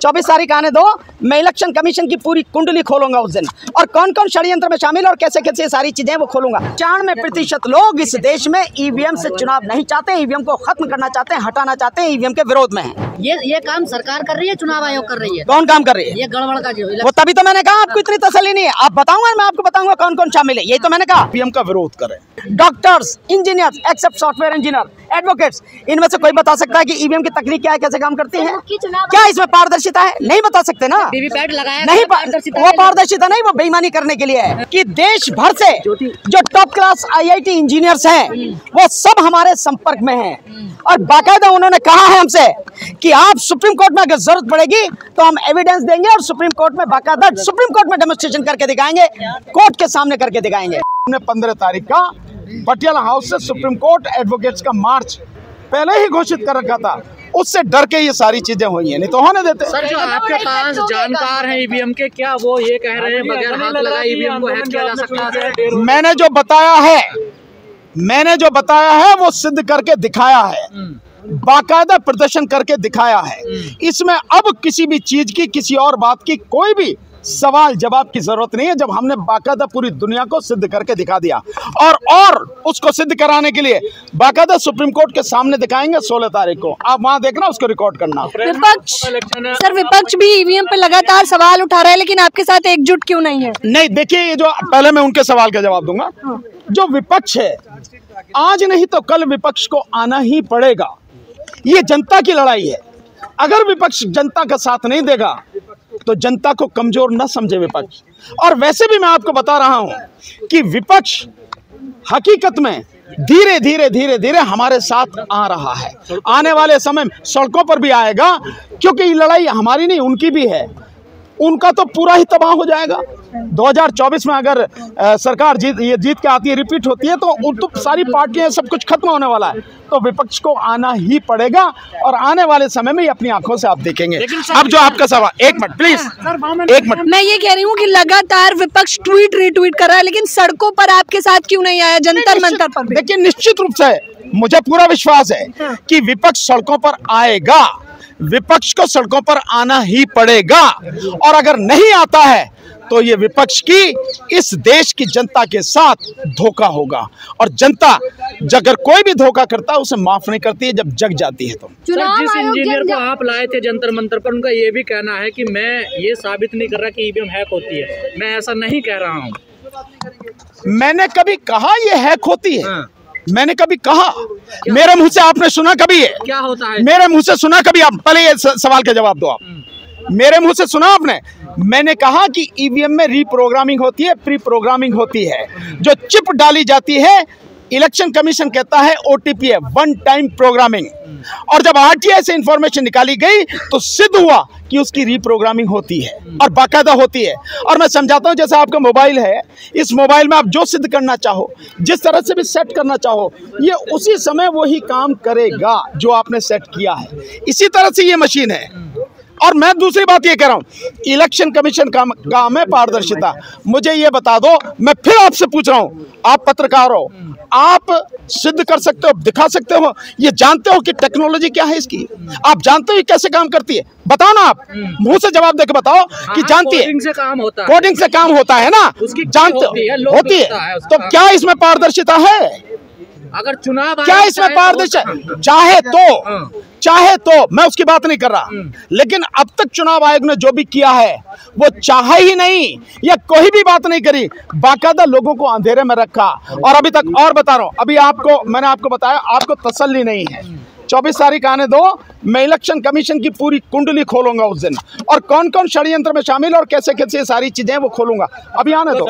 24 तारीख आने दो, मैं इलेक्शन कमीशन की पूरी कुंडली खोलूंगा उस दिन, और कौन कौन षड्यंत्र में शामिल और कैसे कैसे सारी चीजें वो खोलूंगा। 94% लोग इस देश में ईवीएम से चुनाव नहीं चाहते, ईवीएम को खत्म करना चाहते हैं, हटाना चाहते हैं, ईवीएम के विरोध में है। ये काम सरकार कर रही है, चुनाव आयोग कर रही है? कौन काम कर रही है? ये गड़बड़ का जो वो तभी तो मैंने कहा आपको इतनी तसल्ली नहीं है, आप बताऊंगा, मैं आपको बताऊंगा कौन कौन शामिल है। यही तो मैंने कहा ईवीएम का विरोध करें। Doctors, engineers, except software engineer, advocates, इनमें से कोई बता सकता है कि ईवीएम की तकनीक क्या है, कैसे काम करती है? क्या इसमें पारदर्शिता है? नहीं बता सकते ना। वीवीपैट लगाया नहीं, वो पारदर्शिता नहीं, वो बेईमानी करने के लिए है कि देश भर से जो टॉप क्लास IIT इंजीनियर्स हैं वो सब हमारे संपर्क में हैं, और बाकायदा उन्होंने कहा है हमसे कि आप सुप्रीम कोर्ट में अगर जरूरत पड़ेगी तो हम एविडेंस देंगे और सुप्रीम कोर्ट में बाकायदा सुप्रीम कोर्ट में डेमोन्स्ट्रेशन करके दिखाएंगे, कोर्ट के सामने करके दिखाएंगे। हमने 15 तारीख का पटियाला हाउस से सुप्रीम कोर्ट एडवोकेट्स का मार्च पहले ही घोषित कर रखा था, उससे डर के ये सारी चीजें हुई हैं, नहीं तो होने देते। सर, जो आपके पास जानकार हैं ईवीएम के, क्या वो ये कह रहे हैं बगैर हाथ लगाए ईवीएम को हैक किया जा सकता है? मैंने जो बताया है वो सिद्ध करके दिखाया है, बाकायदा प्रदर्शन करके दिखाया है। इसमें अब किसी भी चीज की, किसी और बात की कोई भी सवाल जवाब की जरूरत नहीं है, जब हमने बाकायदा पूरी दुनिया को सिद्ध करके दिखा दिया, और उसको सिद्ध कराने के लिए बाकायदा सुप्रीम कोर्ट के सामने दिखाएंगे 16 तारीख को। आप वहां देखना, उसको रिकॉर्ड करना। विपक्ष भी ईवीएम पे लगातार सवाल उठा रहा है, लेकिन आपके साथ एकजुट क्यों नहीं है? नहीं, देखिए, ये जो पहले मैं उनके सवाल का जवाब दूंगा। जो विपक्ष है, आज नहीं तो कल विपक्ष को आना ही पड़ेगा। ये जनता की लड़ाई है। अगर विपक्ष जनता का साथ नहीं देगा तो जनता को कमजोर न समझे विपक्ष। और वैसे भी मैं आपको बता रहा हूं कि विपक्ष हकीकत में धीरे धीरे हमारे साथ आ रहा है। आने वाले समय सड़कों पर भी आएगा, क्योंकि ये लड़ाई हमारी नहीं, उनकी भी है। उनका तो पूरा ही तबाह हो जाएगा। 2024 में अगर सरकार जीत के आती है, रिपीट होती है, तो सारी पार्टियां, सब कुछ खत्म होने वाला है। तो विपक्ष को आना ही पड़ेगा, और आने वाले समय में ये अपनी आंखों से आप देखेंगे। अब जो आपका सवाल, एक मिनट प्लीज, एक मिनट। मैं ये कह रही हूँ कि लगातार विपक्ष ट्वीट रिट्वीट कर रहा है, लेकिन सड़कों पर आपके साथ क्यों नहीं आया, जंतर मंतर पर भी? देखिए, निश्चित रूप से मुझे पूरा विश्वास है कि विपक्ष सड़कों पर आएगा। विपक्ष को सड़कों पर आना ही पड़ेगा, और अगर नहीं आता है तो ये विपक्ष की, इस देश की जनता के साथ धोखा होगा। और जनता अगर कोई भी धोखा करता है उसे माफ नहीं करती है, जब जग जाती है तो। सर, जिस इंजीनियर को आप लाए थे जंतर मंतर पर, उनका ये भी कहना है कि मैं ये साबित नहीं कर रहा कि ईवीएम हैक होती है, मैं ऐसा नहीं कह रहा हूँ। मैंने कभी कहा ये हैक होती है? मैंने कभी कहा? मेरे मुंह से आपने सुना कभी है? क्या होता है? मेरे मुंह से सुना कभी? आप पहले ये सवाल का जवाब दो। आप मेरे मुंह से सुना आपने? मैंने कहा कि ईवीएम में रीप्रोग्रामिंग होती है, प्री प्रोग्रामिंग होती है। जो चिप डाली जाती है, इलेक्शन कमीशन कहता है OTP है, वन टाइम प्रोग्रामिंग। और जब RTI से इंफॉर्मेशन निकाली गई तो सिद्ध हुआ कि उसकी रीप्रोग्रामिंग होती है, और बाकायदा होती है। और मैं समझाता हूं, जैसे आपका मोबाइल है, इस मोबाइल में आप जो सिद्ध करना चाहो, जिस तरह से भी सेट करना चाहो, ये उसी समय वही काम करेगा जो आपने सेट किया है। इसी तरह से ये मशीन है। और मैं दूसरी बात ये कह रहा हूं, इलेक्शन कमीशन का काम है पारदर्शिता। मुझे ये बता दो, मैं फिर आपसे पूछ रहा हूं, आप पत्रकार हो, आप सिद्ध कर सकते हो, दिखा सकते हो, ये जानते हो कि टेक्नोलॉजी क्या है इसकी? आप जानते हो ये कैसे काम करती है? बताओ ना, आप मुंह से जवाब देके बताओ कि जानती है। कोडिंग से काम होता है, कोडिंग से काम होता है ना, जानते हो, होती है। तो क्या इसमें पारदर्शिता है? अगर चुनाव क्या इसमें पारदर्शिता? चाहे तो मैं उसकी बात नहीं कर रहा, लेकिन अब तक चुनाव आयोग ने जो भी किया है वो चाहे ही नहीं, या कोई भी बात नहीं करी, बाकायदा लोगों को अंधेरे में रखा। और अभी तक, और बता रहा हूं, अभी मैंने आपको बताया, आपको तसल्ली नहीं है। 24 तारीख आने दो, मैं इलेक्शन कमीशन की पूरी कुंडली खोलूंगा उस दिन, और कौन कौन षड्यंत्र में शामिल और कैसे कैसे सारी चीजें वो खोलूंगा। अभी आने दो,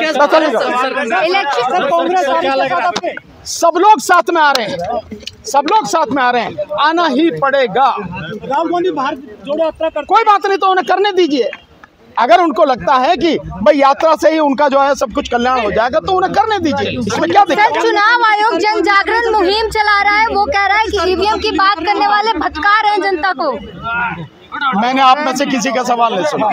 सब लोग साथ में आ रहे हैं, सब लोग साथ में आ रहे हैं, आना ही पड़ेगा। राहुल गांधी बाहर जोड़ो यात्रा कर, कोई बात नहीं, तो उन्हें करने दीजिए। अगर उनको लगता है कि भाई यात्रा से ही उनका जो है सब कुछ कल्याण हो जाएगा, तो उन्हें करने दीजिए, इसमें क्या दिक्कत है? चुनाव आयोग जन जागरण मुहिम चला रहा है, वो कह रहा है कि ईवीएम की बात करने वाले भटका रहे हैं जनता को। मैंने आप में से किसी का सवाल नहीं सुना।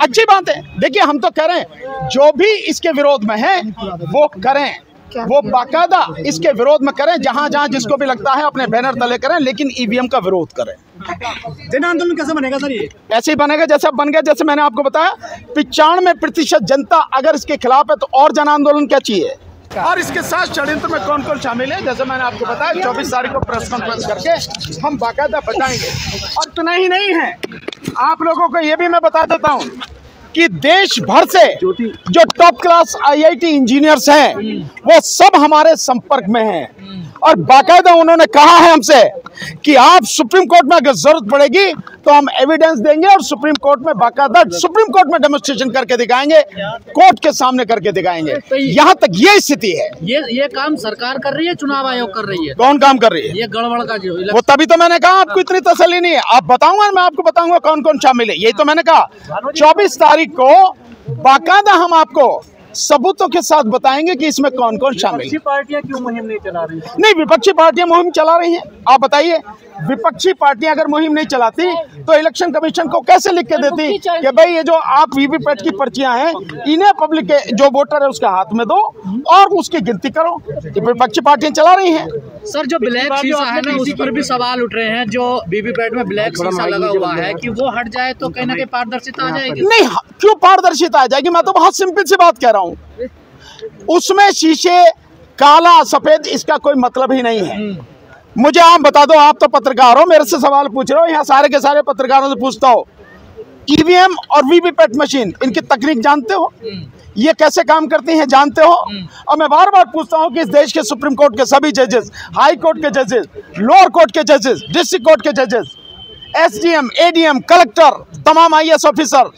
अच्छी बात है। देखिए, हम तो कह रहे हैं जो भी इसके विरोध में है वो करें, वो बाकायदा इसके विरोध में करें, जहां जहां जिसको भी लगता है अपने बैनर तले करें, लेकिन ईवीएम का विरोध करें। जन आंदोलन कैसे बनेगा सर ये? ऐसे ही बनेगा जैसे बन गया, जैसे मैंने आपको बताया 95% जनता अगर इसके खिलाफ है तो और जन आंदोलन क्या चाहिए। और इसके साथ षड्यंत्र में कौन कौन शामिल है, जैसे मैंने आपको बताया 24 तारीख को प्रेस कॉन्फ्रेंस करके हम बाकायदा बताएंगे। और इतना ही नहीं है, आप लोगों को ये भी मैं बता देता हूँ कि देश भर से जो टॉप क्लास IIT इंजीनियर्स हैं वो सब हमारे संपर्क में हैं, और बाकायदा उन्होंने कहा है हमसे कि आप सुप्रीम कोर्ट में अगर जरूरत पड़ेगी तो हम एविडेंस देंगे, और सुप्रीम कोर्ट में बाकायदा सुप्रीम कोर्ट में डेमोन्स्ट्रेशन करके दिखाएंगे, कोर्ट के सामने करके दिखाएंगे। यहाँ तक ये स्थिति है। ये काम सरकार कर रही है, चुनाव आयोग कर रही है? कौन काम कर रही है? ये गड़बड़ का जो वो तभी तो मैंने कहा आपको इतनी तसल्ली नहीं है। आप बताऊंगा, मैं आपको बताऊंगा कौन कौन शामिल है। यही तो मैंने कहा 24 तारीख को बाकायदा हम आपको सबूतों के साथ बताएंगे कि इसमें कौन कौन शामिल है। विपक्षी पार्टियां क्यों मुहिम नहीं चला रही? नहीं, विपक्षी पार्टियां मुहिम चला रही हैं। आप बताइए, विपक्षी पार्टियां अगर मुहिम नहीं चलाती तो इलेक्शन कमीशन को कैसे लिख के देती कि भाई ये जो आप वीवीपैट की पर्चियां हैं इन्हें पब्लिक के जो वोटर है उसके हाथ में दो और उसकी गिनती करो। ये विपक्षी पार्टियां चला रही हैं। सर, जो ब्लैक शीशा है ना, उस पर भी सवाल उठ रहे हैं। जो वीवीपैट में ब्लैक शीशा लगा हुआ है कि वो हट जाए तो कहीं ना कहीं पारदर्शिता आ जाएगी। नहीं, क्यों पारदर्शिता आ जाएगी? मैं तो बहुत सिंपल सी बात कह रहा हूँ, उसमें शीशे काला सफेद इसका कोई मतलब ही नहीं है। मुझे आप बता दो, आप तो पत्रकार हो, मेरे से सवाल पूछ रहे हो, यहाँ सारे के सारे पत्रकारों से पूछता हो, ईवीएम और वीवीपैट मशीन इनकी तकनीक जानते हो? ये कैसे काम करती हैं जानते हो? और मैं बार बार पूछता हूँ कि इस देश के सुप्रीम कोर्ट के सभी जजेस, हाई कोर्ट के जजेस, लोअर कोर्ट के जजेस, डिस्ट्रिक्ट कोर्ट के जजेस, SDM, ADM, कलेक्टर, तमाम IAS ऑफिसर,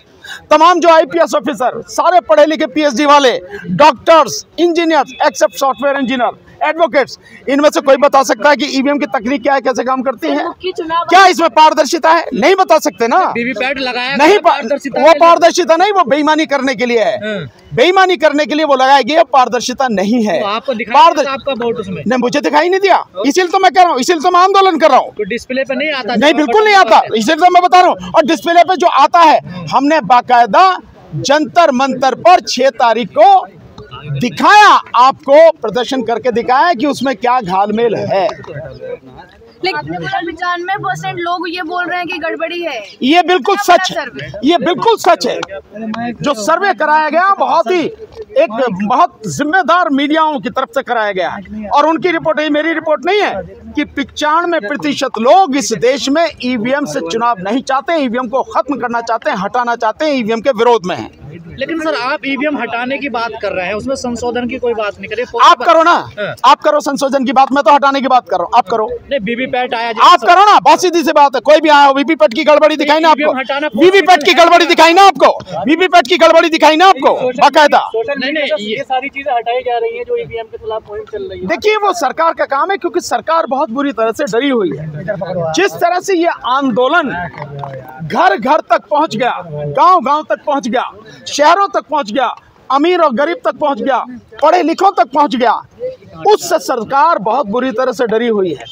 तमाम जो IPS ऑफिसर, सारे पढ़े लिखे PhD वाले, doctors, engineers, except software engineer, advocates, इनमें से कोई बता सकता है कि ईवीएम की तकनीक क्या है, कैसे काम करती है? क्या इसमें पारदर्शिता है? नहीं बता सकते ना। वीवीपैट लगाया नहीं, वो पारदर्शिता नहीं, वो बेईमानी करने के लिए है। बेईमानी करने के लिए वो लगाई गई है, पारदर्शिता नहीं है। तो आपको दिखाई आपका वोट उसमें? नहीं, मुझे दिखाई नहीं दिया, इसीलिए तो मैं कह रहा हूँ, इसीलिए तो मैं आंदोलन कर रहा हूँ। तो डिस्प्ले पे नहीं आता? नहीं, बिल्कुल नहीं आता, इसीलिए तो मैं बता रहा हूँ। और डिस्प्ले पे जो आता है, हमने बाकायदा जंतर मंतर पर 6 तारीख को दिखाया, आपको प्रदर्शन करके दिखाया कि उसमें क्या घालमेल है। लेकिन 95% लोग ये बोल रहे हैं कि गड़बड़ी है। ये बिल्कुल सच है, ये बिल्कुल सच है। जो सर्वे कराया गया बहुत जिम्मेदार मीडियाओं की तरफ से कराया गया, और उनकी रिपोर्ट है, मेरी रिपोर्ट नहीं है, कि 95% लोग इस देश में ईवीएम से चुनाव नहीं चाहते, ईवीएम को खत्म करना चाहते हैं, हटाना चाहते हैं, ईवीएम के विरोध में हैं। लेकिन सर, आप ईवीएम हटाने की बात कर रहे हैं, उसमें संशोधन की कोई बात नहीं करिए। आप करो ना, आप करो संशोधन की बात, मैं तो हटाने की बात कर रहा हूँ। आप करो। नहीं, वीवीपैट आया, आप करो ना, बहुत सीधी सी बात है। कोई भी आया हो, वीवीपैट की गड़बड़ी दिखाई ना आपको, वीवीपैट की गड़बड़ी दिखाई ना आपको, वीवीपैट की गड़बड़ी दिखाई ना आपको बाकायदा। नहीं, ये सारी चीजें हटाई जा रही हैं जो ईवीएम के खिलाफ मुहिम चल रही है। देखिए, वो सरकार का काम है, क्योंकि सरकार बहुत बुरी तरह से डरी हुई है। जिस तरह से ये आंदोलन घर घर तक पहुंच गया, गांव गांव तक पहुंच गया, शहरों तक पहुंच गया, अमीर और गरीब तक पहुंच गया, पढ़े लिखों तक पहुंच गया, उससे सरकार बहुत बुरी तरह से डरी हुई है।